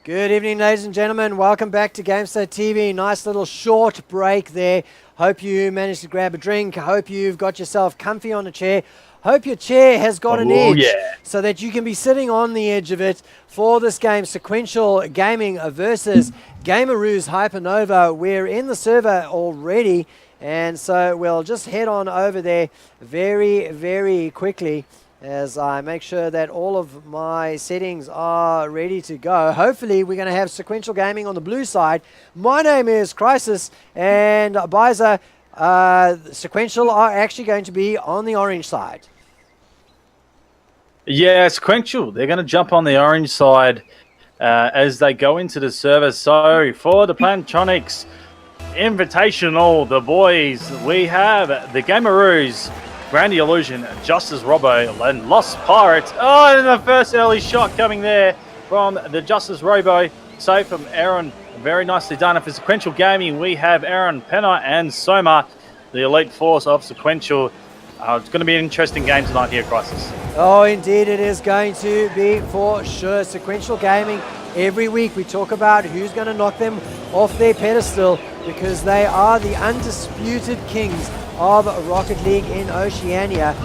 Good evening, ladies and gentlemen. Welcome back to GameStar TV. Nice little short break there. Hope you managed to grab a drink. Hope you've got yourself comfy on a chair. Hope your chair has got an edge so that you can be sitting on the edge of it for this game, Sequential Gaming versus Gameroos Hypanova. We're in the server already, and so we'll just head on over there very, very quickly as I make sure that all of my settings are ready to go. Hopefully we're going to have Sequential Gaming on the blue side. My name is Chrisis, and Byza, Sequential are actually going to be on the orange side. Yeah, Sequential, they're going to jump on the orange side as they go into the server. So for the Plantronics Invitational, the boys, we have the Gameroos, Brandy Illusion, Justice Robo, and Lost Pirate. Oh, and the first early shot coming there from the Justice Robo. So from Aaron, very nicely done. And for Sequential Gaming, we have Aaron, Penna, and Soma, the elite force of Sequential. It's going to be an interesting game tonight here, Crisis. Oh, indeed it is going to be for sure. Sequential Gaming, every week we talk about who's going to knock them off their pedestal because they are the undisputed kings of Rocket League in Oceania.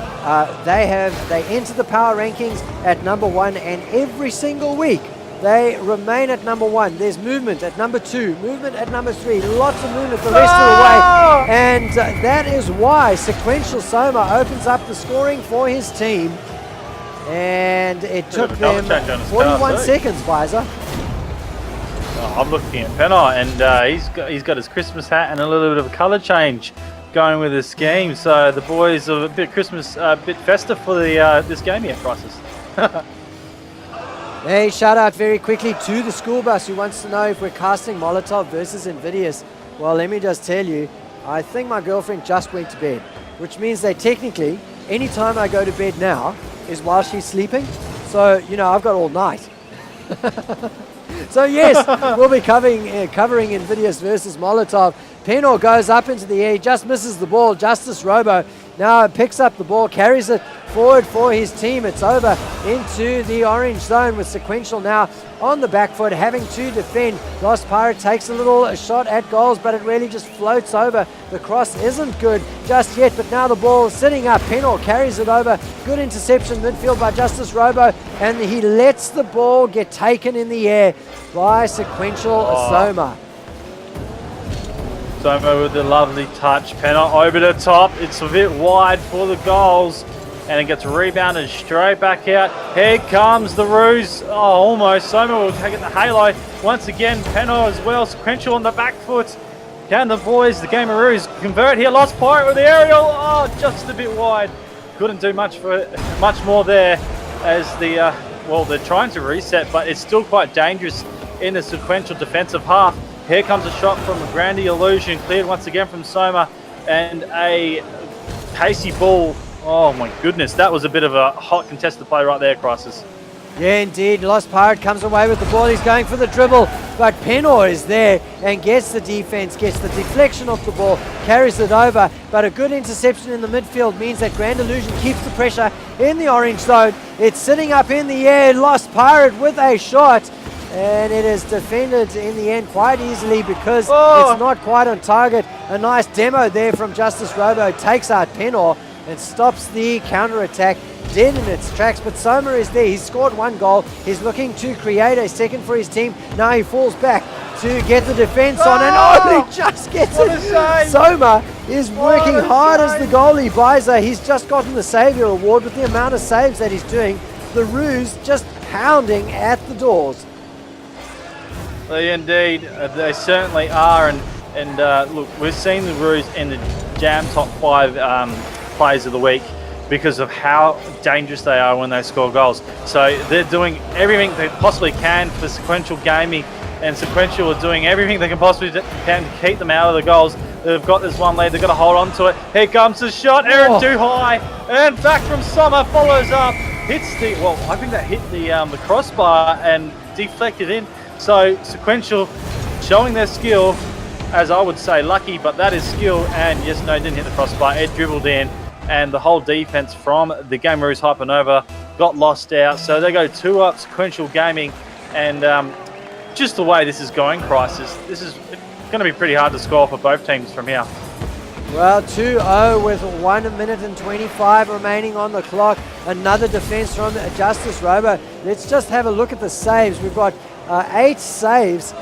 They enter the power rankings at #1, and every single week they remain at #1. There's movement at #2, movement at #3, lots of movement the rest of the way, and that is why Sequential Soma opens up the scoring for his team, and it took them 41 seconds, Byza. I'm looking at Penna, and he's got his Christmas hat and a little bit of a colour change going with this scheme, so the boys are a bit Christmas, a bit festive for the this game here, Crisis. Hey, shout out very quickly to the school bus who wants to know if we're casting Molotov versus Invidious. Well, let me just tell you, I think my girlfriend just went to bed, which means that technically, anytime I go to bed now is while she's sleeping. So, you know, I've got all night. So yes, we'll be covering Invidious versus Molotov. Penor goes up into the air, just misses the ball. Justice Robo now picks up the ball, carries it forward for his team. It's over into the orange zone with Sequential now on the back foot, having to defend. Lost Pirate takes a little shot at goals, but it really just floats over. The cross isn't good just yet, but now the ball is sitting up. Penor carries it over. Good interception midfield by Justice Robo, and he lets the ball get taken in the air by Sequential Soma. Soma with the lovely touch. Penna over the top. It's a bit wide for the goals, and it gets rebounded straight back out. Here comes the Ruse. Oh, almost. Soma will take it the halo. Once again, Penna as well. Sequential on the back foot. Can the boys, the Gameroos, convert here? Lost Pirate with the aerial. Oh, just a bit wide. Couldn't do much more there as the, well, they're trying to reset, but it's still quite dangerous in the Sequential defensive half. Here comes a shot from Brandy Illusion, cleared once again from Soma, and a pacey ball. Oh my goodness, that was a bit of a hot contested play right there, Crisis. Yeah, indeed. Lost Pirate comes away with the ball. He's going for the dribble, but Penor is there and gets the defense, gets the deflection off the ball, carries it over, but a good interception in the midfield means that Grand Illusion keeps the pressure in the orange zone. It's sitting up in the air. Lost Pirate with a shot, and it is defended in the end quite easily because it's not quite on target. A nice demo there from Justice Robo takes out Penor and stops the counter-attack dead in its tracks, but Soma is there. He's scored 1 goal. He's looking to create a second for his team. Now he falls back to get the defense on, and he just gets it. Soma is working hard as the goalie. Byza, he's just gotten the Savior Award with the amount of saves that he's doing. The Ruse just pounding at the doors. Indeed, they certainly are, and look, we've seen the Ruse in the Jam top 5 players of the week because of how dangerous they are when they score goals. So they're doing everything they possibly can for Sequential Gaming, and Sequential are doing everything they can possibly can to keep them out of the goals. They've got this one lead, they've got to hold on to it. Here comes the shot, Aaron too high, and back from Summer, follows up, hits the, well, I think that hit the crossbar and deflected in. So Sequential showing their skill, as I would say lucky, but that is skill, and yes, no, it didn't hit the crossbar, it dribbled in, and the whole defense from the Gameroos Hypanova got lost out. So they go 2 up, Sequential Gaming, and just the way this is going, Chrisis, this is going to be pretty hard to score for both teams from here. Well, 2-0 with 1 minute and 25 remaining on the clock. Another defense from Justice Robo. Let's just have a look at the saves. We've got 8 saves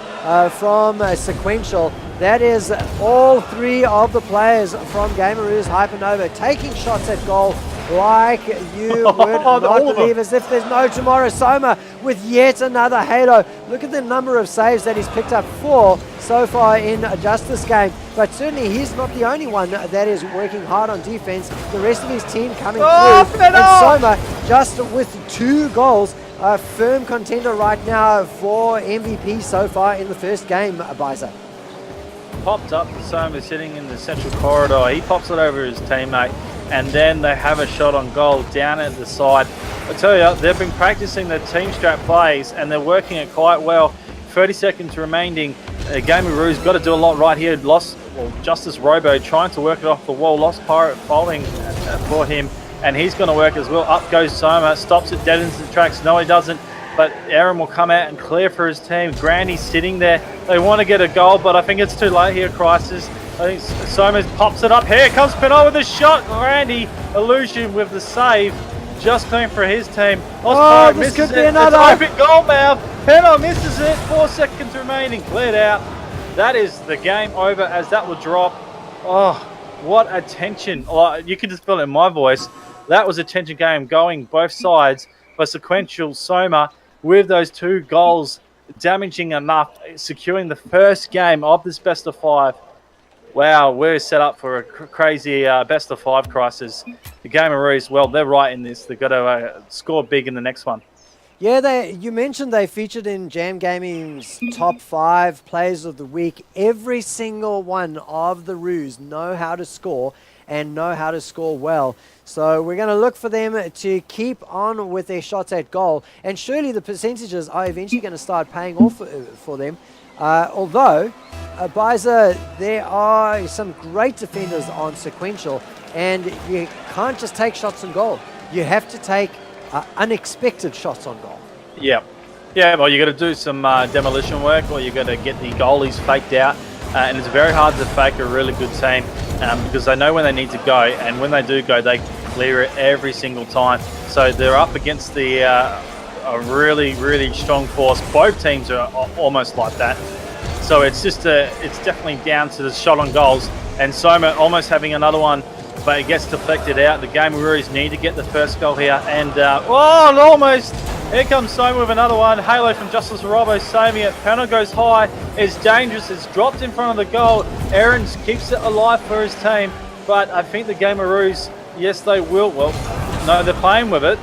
from Sequential. That is all 3 of the players from Gameroos Hypanova taking shots at goal like you would not believe, as if there's no tomorrow. Soma with yet another halo. Look at the number of saves that he's picked up, 4 so far in just this game. But certainly he's not the only one that is working hard on defense. The rest of his team coming through. And Soma just with 2 goals. A firm contender right now for MVP so far in the first game, Byza. Popped up, Soma sitting in the central corridor. He pops it over his teammate, and then they have a shot on goal down at the side. I tell you, they've been practicing the team strap plays, and they're working it quite well. 30 seconds remaining. Gameroos got to do a lot right here. Justice Robo trying to work it off the wall. Lost Pirate following for him, and he's going to work as well. Up goes Soma, stops it, deadens the tracks. No, he doesn't. But Aaron will come out and clear for his team. Grandy's sitting there. They want to get a goal, but I think it's too late here, Chrisis. I think Soma pops it up. Here comes Peno with a shot. Grandy, Illusion with the save. Just clean for his team. Oh, this could be another. It's open goal mouth. Peno misses it. 4 seconds remaining. Cleared out. That is the game over as that will drop. Oh, what a tension. Oh, you can just feel it in my voice. That was a tension game going both sides. For Sequential, Soma with those 2 goals damaging enough, securing the first game of this best of 5. Wow, we're set up for a crazy best of 5 crisis. The Gameroos, well, they're right in this. They've got to score big in the next one. Yeah, you mentioned they featured in Jam Gaming's top 5 players of the week. Every single one of the Roos know how to score and know how to score well. So we're going to look for them to keep on with their shots at goal. And surely the percentages are eventually going to start paying off for them. Although, Byza, there are some great defenders on Sequential, and you can't just take shots on goal. You have to take unexpected shots on goal. Yeah, well, you got to do some demolition work, or you got to get the goalies faked out. And it's very hard to fake a really good team because they know when they need to go, and when they do go, they clear it every single time. So they're up against a really, really strong force. Both teams are almost like that. So it's definitely down to the shot on goals. And Soma almost having another one, but it gets deflected out. The Gameroos need to get the first goal here. And almost. Here comes Soma with another one. Halo from Justice Robo saving it. Panel goes high. It's dangerous. It's dropped in front of the goal. Aaron keeps it alive for his team. But I think the Gameroos, yes, they will. Well, no, they're playing with it.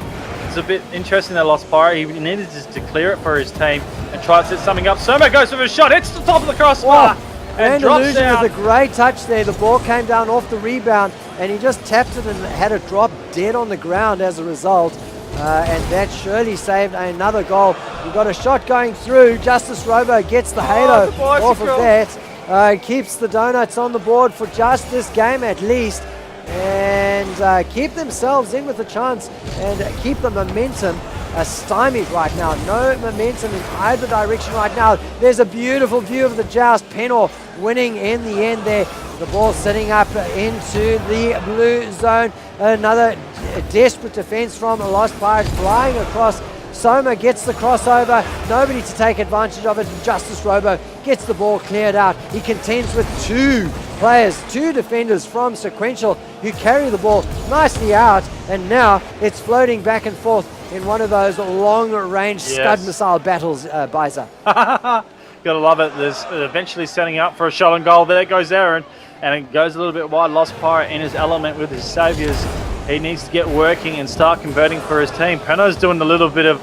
It's a bit interesting they lost Pyro. He needed just to clear it for his team and try to set something up. Soma goes for a shot. Hits the top of the crossbar. And drops Illusion down. with a great touch there. The ball came down off the rebound, and he just tapped it and had it drop dead on the ground as a result. And that surely saved another goal. We've got a shot going through. Justice Robo gets the halo off of that. Keeps the donuts on the board for just this game at least. And keep themselves in with a chance and keep the momentum stymied right now. No momentum in either direction right now. There's a beautiful view of the joust. Penor winning in the end there. The ball sitting up into the blue zone. Another desperate defense from Lost Pirates flying across. Soma gets the crossover. Nobody to take advantage of it. Justice Robo gets the ball cleared out. He contends with 2 players, 2 defenders from Sequential who carry the ball nicely out. And now it's floating back and forth in one of those long-range Scud missile battles, Byza. Gotta love it. There's eventually setting up for a shot on goal. There goes Aaron, and it goes a little bit wide. Lost Pirate in his element with his saviors. He needs to get working and start converting for his team. Peno's doing a little bit of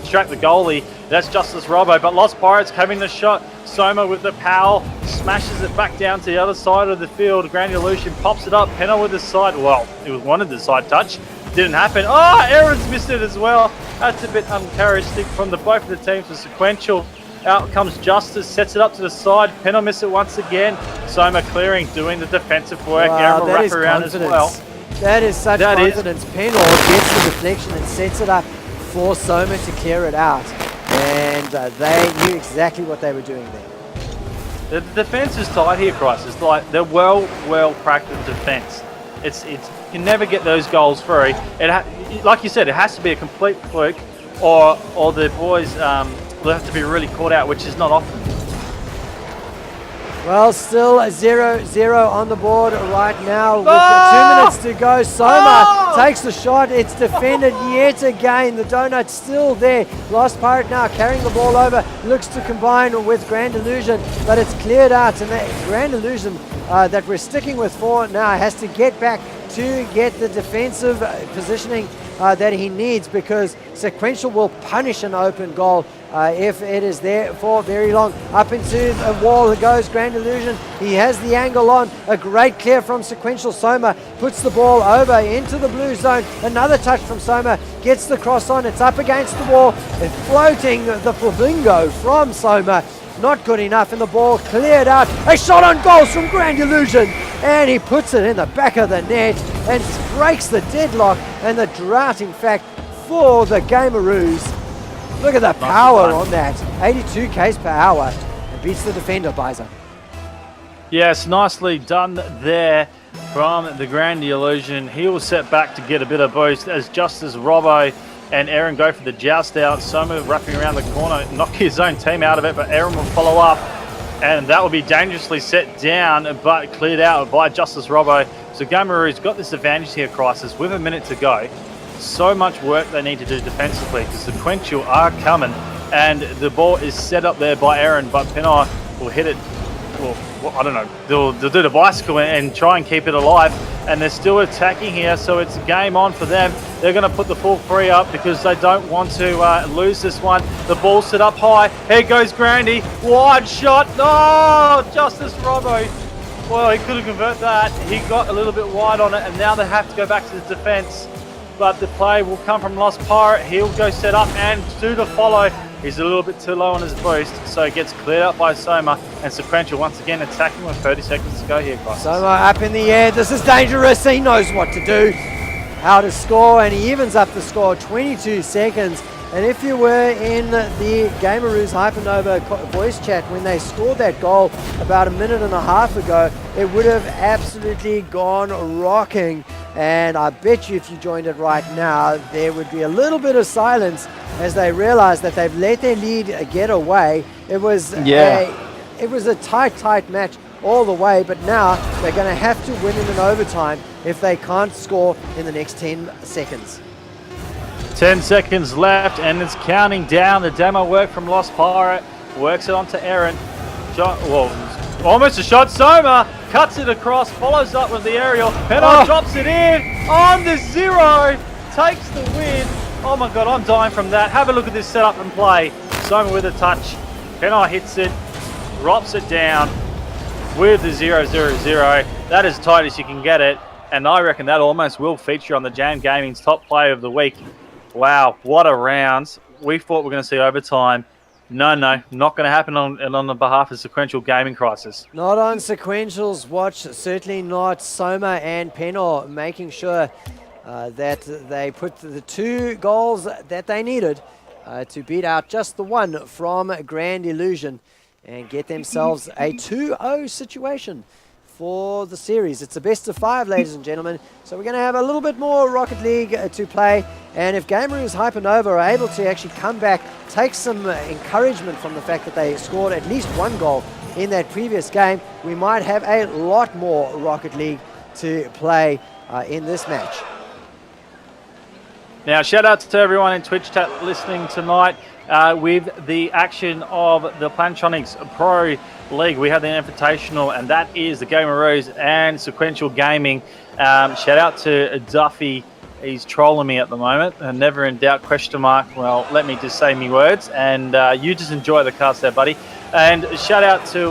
distract the goalie. That's Justice Robo, but Lost Pirates having the shot. Soma with the power, smashes it back down to the other side of the field. Grand Illusion pops it up. Peno with the side. Well, it wanted the side touch. Didn't happen. Oh, Aaron's missed it as well. That's a bit uncharacteristic from both of the teams for Sequential. Out comes Justice, sets it up to the side. Peno missed it once again. Soma clearing, doing the defensive work. Wow, Aaron will wrap around as well. That is such confidence. Penor gets the deflection and sets it up for Soma to clear it out. and they knew exactly what they were doing there. The defense is tight here, Chrisis. Like, they're well practiced defense. You can never get those goals free. Like you said, it has to be a complete fluke, or the boys will have to be really caught out, which is not often. Well, still 0-0 on the board right now with 2 minutes to go. Soma takes the shot. It's defended yet again. The donut's still there. Lost Pirate now carrying the ball over. Looks to combine with Grand Illusion, but it's cleared out. And that Grand Illusion that we're sticking with for now has to get back to get the defensive positioning that he needs, because Sequential will punish an open goal if it is there for very long. Up into the wall goes Grand Illusion. He has the angle on. A great clear from Sequential. Soma puts the ball over into the blue zone. Another touch from Soma. Gets the cross on. It's up against the wall. It's floating the flamingo from Soma. Not good enough, and the ball cleared out. A shot on goals from Grand Illusion, and he puts it in the back of the net and breaks the deadlock and the drought, in fact, for the Gameroos. Look at the power on that. 82 k's per hour, and beats the defender, Byza. Yes, nicely done there from the Grand Illusion. He will set back to get a bit of boost as Robbo and Aaron go for the joust out. Soma wrapping around the corner, knock his own team out of it, but Aaron will follow up, and that will be dangerously set down, but cleared out by Robbo. So Gameroos got this advantage here, Chrisis, with a minute to go. So much work they need to do defensively, because the Sequential are coming, and the ball is set up there by Aaron, but Penai will hit it. Well, I don't know. They'll do the bicycle and try and keep it alive, and they're still attacking here, so it's game on for them. They're going to put the full three up because they don't want to lose this one. The ball set up high. Here goes Grandy. Wide shot. Oh, Robbo. Well, he couldn't convert that. He got a little bit wide on it, and now they have to go back to the defense. But the play will come from Lost Pirate. He'll go set up and do the follow. He's a little bit too low on his boost, so it gets cleared up by Soma, and Sequential once again attacking with 30 seconds to go here, guys. Soma up in the air. This is dangerous. He knows what to do, how to score, and he evens up the score, 22 seconds. And if you were in the Gameroos Hypanova voice chat when they scored that goal about a minute and a half ago, it would have absolutely gone rocking. And I bet you if you joined it right now, there would be a little bit of silence as they realize that they've let their lead get away. It was a tight match all the way, but now they're going to have to win in an overtime if they can't score in the next 10 seconds. 10 seconds left, and it's counting down. The demo work from Lost Pirate works it onto Aaron. Almost a shot. Soma cuts it across, follows up with the aerial. Penai drops it in on the 0, takes the win. Oh my God, I'm dying from that. Have a look at this setup and play. Soma with a touch. Penai hits it, drops it down with the 0-0-0. That is tight as you can get it, and I reckon that almost will feature on the Jam Gaming's top player of the week. Wow, what a round. We thought we were going to see overtime. No, not going to happen on the behalf of Sequential Gaming, Chrisis. Not on Sequential's watch, certainly not. Soma and Penor making sure that they put the 2 goals that they needed to beat out just the one from Grand Illusion and get themselves a 2-0 situation for the series. It's a best of 5, ladies and gentlemen. So we're going to have a little bit more Rocket League to play. And if Gameroos Hypanova are able to actually come back, take some encouragement from the fact that they scored at least 1 goal in that previous game, we might have a lot more Rocket League to play in this match. Now, shout out to everyone in Twitch chat listening tonight with the action of the Plantronics Pro League. We have the Invitational, and that is the Gameroos and Sequential Gaming. Shout out to Duffy. He's trolling me at the moment. Never in doubt, question mark. Well, let me just say me words, and you just enjoy the cast there, buddy. And shout out to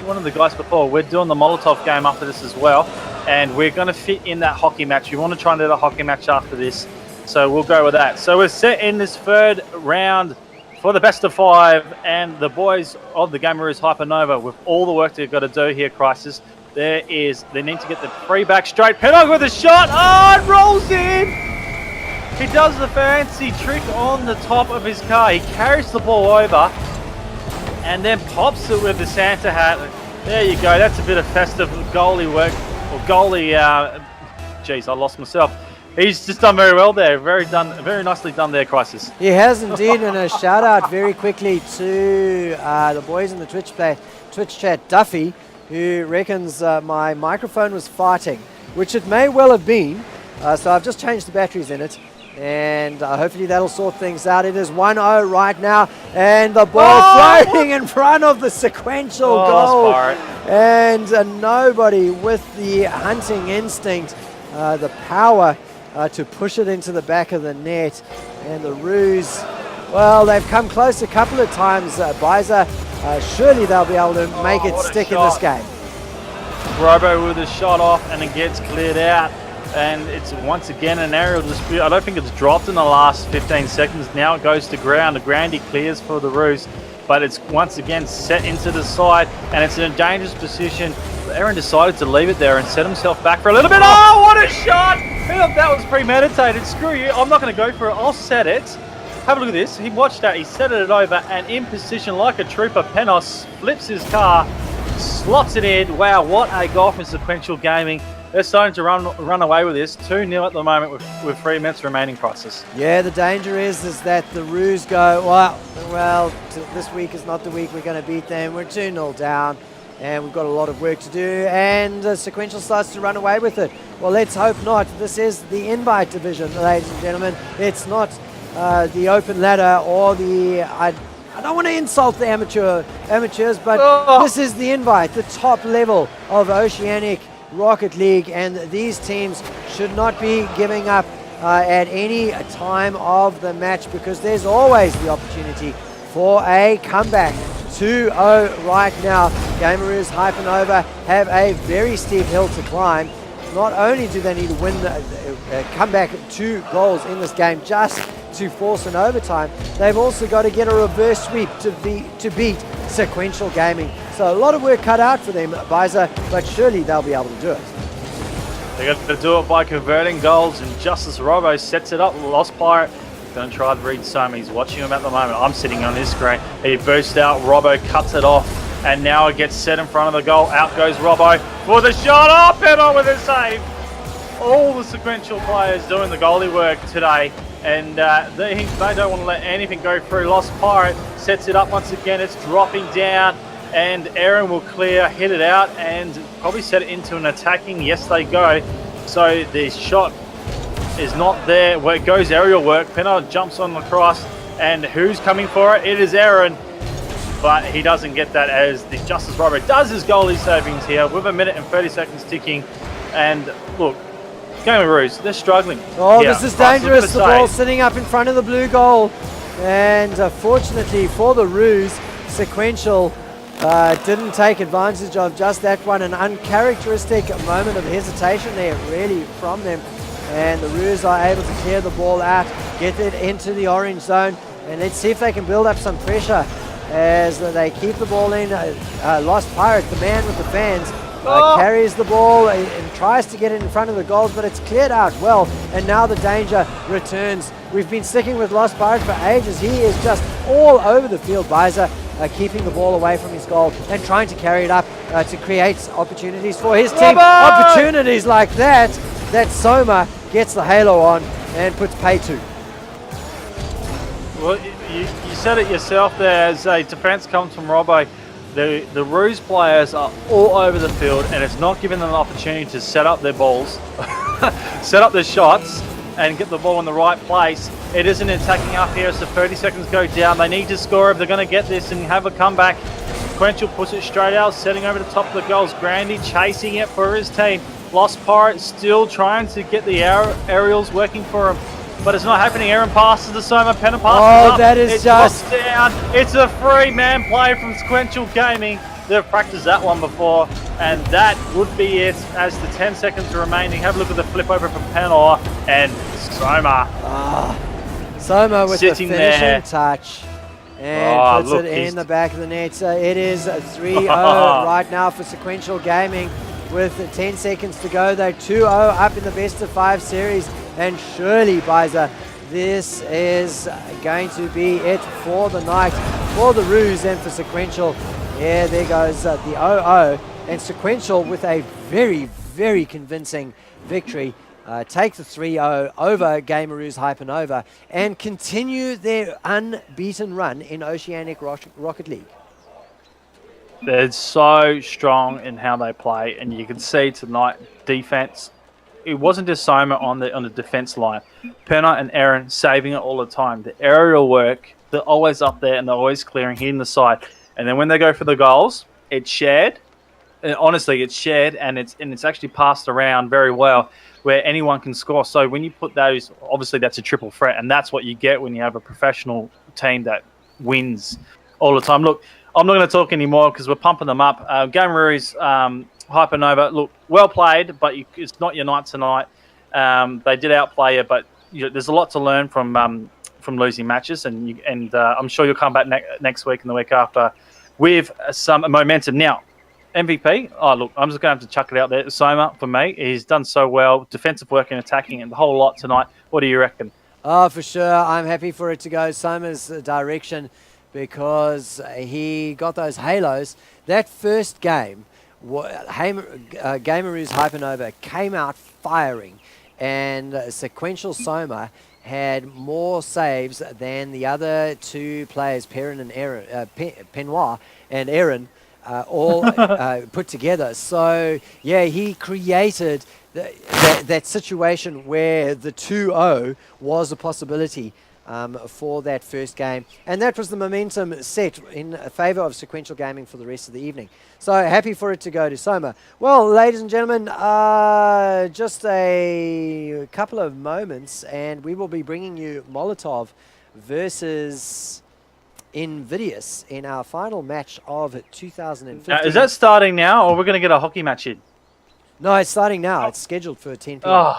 one of the guys before. We're doing the Molotov game after this as well, and we're going to fit in that hockey match. We want to try and do the hockey match after this, so we'll go with that. So we're set in this 3rd round for the best of 5, and the boys of the Gameroos Hypanova, with all the work they've got to do here, Chrisis, they need to get the 3 back straight. Penai with a shot. Oh, it rolls in. He does the fancy trick on the top of his car. He carries the ball over and then pops it with the Santa hat. There you go. That's a bit of festive goalie work. Or goalie, geez, I lost myself. He's just done very well there. Very nicely done there, Chrisis. He has indeed, and a shout out very quickly to the boys in the Twitch chat, Duffy, who reckons my microphone was farting, which it may well have been. So I've just changed the batteries in it, and hopefully that'll sort things out. It is 1-0 right now, and the ball floating in front of the sequential goal. And nobody with the hunting instinct, the power to push it into the back of the net. And the Roos, well, they've come close a couple of times. Byza, surely they'll be able to make it stick in this game. Robo with a shot off, and it gets cleared out. And it's once again an aerial dispute. I don't think it's dropped in the last 15 seconds. Now it goes to ground. The Grandy clears for the Roos, but it's once again set into the side, and it's in a dangerous position. Aaron decided to leave it there and set himself back for a little bit. Oh, what a shot! That was premeditated. Screw you. I'm not going to go for it. I'll set it. Have a look at this. He watched that. He set it over, and in position like a trooper, Penos flips his car, slots it in. Wow, what a goal from Sequential Gaming. They're starting to run away with this. 2-0 at the moment with 3 minutes remaining, Chrisis. Yeah, the danger is that the Roos go, well, this week is not the week we're going to beat them. We're 2-0 down, and we've got a lot of work to do, and Sequential starts to run away with it. Well, let's hope not. This is the invite division, ladies and gentlemen. It's not the open ladder or the... I don't want to insult the amateurs, but this is the invite, the top level of Oceanic Rocket League, and these teams should not be giving up at any time of the match, because there's always the opportunity for a comeback. 2-0 right now. Gameroos, Hypanova have a very steep hill to climb. Not only do they need to win, come back 2 goals in this game just to force an overtime, they've also got to get a reverse sweep to beat Sequential Gaming. So a lot of work cut out for them, Byza, but surely they'll be able to do it. They're going to do it by converting goals, and Justice Robo sets it up. Lost Pirate going to try to read Soma. He's watching him at the moment. I'm sitting on his screen. He bursts out. Robo cuts it off, and now it gets set in front of the goal. Out goes Robo for the shot. Oh, Penno with a save. All the Sequential players doing the goalie work today, and they don't want to let anything go through. Lost Pirate sets it up once again. It's dropping down, and Aaron will clear, hit it out, and probably set it into an attacking. Yes, they go. So the shot is not there. Where it goes aerial work. Penno jumps on the cross, and who's coming for it? It is Aaron, but he doesn't get that as the Justice Robo does his goalie savings here with 1 minute and 30 seconds ticking. And look, Gameroos, they're struggling. Oh, this is dangerous. The ball sitting up in front of the blue goal. And fortunately for the Roos, Sequential didn't take advantage of just that one. An uncharacteristic moment of hesitation there, really, from them. And the Roos are able to clear the ball out, get it into the orange zone. And let's see if they can build up some pressure as they keep the ball in. Lost Pirate, the man with the fans, carries the ball and tries to get it in front of the goals, but it's cleared out well, and now the danger returns. We've been sticking with Lost Pirate for ages. He is just all over the field, Byza, keeping the ball away from his goal and trying to carry it up to create opportunities for his team. Opportunities like that Soma gets the halo on and puts pay to. Well, you said it yourself there, as a defense comes from Robbo. The Roos players are all over the field, and it's not giving them an opportunity to set up their balls, set up their shots, and get the ball in the right place. It isn't attacking up here as the 30 seconds go down. They need to score if they're going to get this and have a comeback. Sequential puts it straight out, setting over the top of the goals. Grandy chasing it for his team. Lost Pirate still trying to get the aerials working for him, but it's not happening. Aaron passes to Soma, Penno passes up. That is it's just down. It's a free-man play from Sequential Gaming. They've practiced that one before, and that would be it as the 10 seconds are remaining. Have a look at the flip over from Penno and Soma. Soma with the Sitting finishing there. touch and puts it in the back of the net. So it is a 3-0 right now for Sequential Gaming with 10 seconds to go. They're 2-0 up in the best of 5 series, and surely, Byza, this is going to be it for the night, for the Roos and for Sequential. Yeah, there goes the 0-0, and Sequential with a very, very convincing victory. Take the 3-0 over Gameroos Hypanova and continue their unbeaten run in Oceanic Rocket League. They're so strong in how they play, and you can see tonight defense. It wasn't just Soma on the defense line. Perna and Aaron saving it all the time. The aerial work, they're always up there and they're always clearing, hitting the side. And then when they go for the goals, it's shared. And honestly, it's shared and it's actually passed around very well, where anyone can score. So when you put those, obviously that's a triple threat, and that's what you get when you have a professional team that wins all the time. Look, I'm not going to talk anymore because we're pumping them up. Gameroos, Hypanova, look, well played, but it's not your night tonight. They did outplay you, but there's a lot to learn from losing matches, and I'm sure you'll come back next week and the week after with some momentum. Now, MVP, look, I'm just going to have to chuck it out there. Soma, for me, he's done so well. Defensive work and attacking and the whole lot tonight. What do you reckon? Oh, for sure. I'm happy for it to go Soma's direction because he got those halos. That first game, Gameroos Hypanova came out firing, and Sequential Soma had more saves than the other two players, Penoir and Aaron, all put together. So, yeah, he created that situation where the 2-0 was a possibility for that first game. And that was the momentum set in favor of Sequential Gaming for the rest of the evening. So happy for it to go to Soma. Well, ladies and gentlemen, just a couple of moments and we will be bringing you Molotov versus Invidious in our final match of 2015. Is that starting now, or we're going to get a hockey match in? No, it's starting now. It's scheduled for 10 p.m.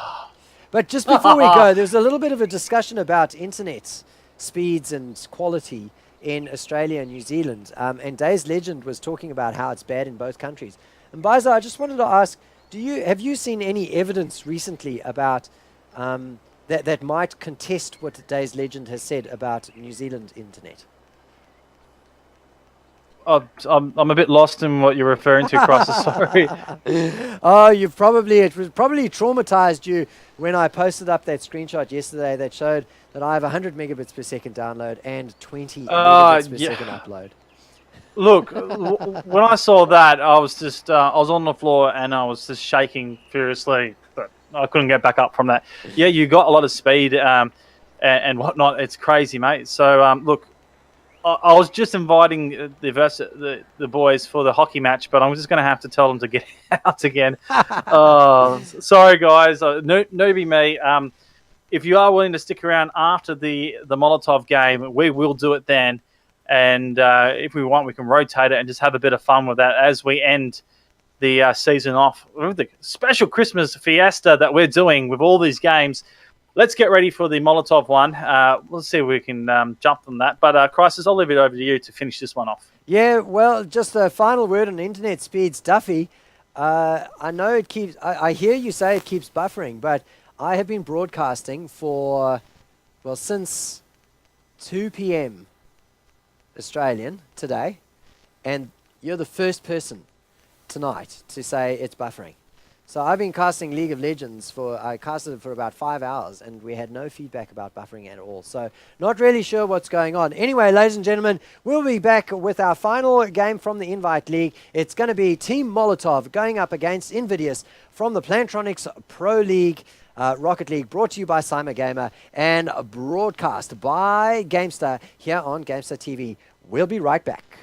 But just before we go, there's a little bit of a discussion about internet speeds and quality in Australia and New Zealand. And Days Legend was talking about how it's bad in both countries. And Byza, I just wanted to ask, have you seen any evidence recently about that might contest what Days Legend has said about New Zealand internet? I'm a bit lost in what you're referring to, Chrisis. Sorry. Oh, it was probably traumatized you when I posted up that screenshot yesterday that showed that I have 100 megabits per second download and 20 megabits per second upload. Look, when I saw that, I was just I was on the floor and I was just shaking furiously, but I couldn't get back up from that. Yeah, you got a lot of speed and whatnot. It's crazy, mate. So look. I was just inviting the boys for the hockey match, but I'm just going to have to tell them to get out again. Sorry, guys. Newbie me. If you are willing to stick around after the Molotov game, we will do it then. And if we want, we can rotate it and just have a bit of fun with that as we end the season off with the special Christmas fiesta that we're doing with all these games. Let's get ready for the Molotov one. Let's see if we can jump on that. But, Chrisis, I'll leave it over to you to finish this one off. Yeah, well, just a final word on internet speeds. Duffy, I know it keeps... I hear you say it keeps buffering, but I have been broadcasting for, well, since 2 p.m. Australian today, and you're the first person tonight to say it's buffering. So I've been casting League of Legends I casted it for about 5 hours and we had no feedback about buffering at all. So not really sure what's going on. Anyway, ladies and gentlemen, we'll be back with our final game from the Invite League. It's going to be Team Molotov going up against Invidious from the Plantronics Pro League, Rocket League, brought to you by Soma Gamer and broadcast by Gamestar here on Gamestar TV. We'll be right back.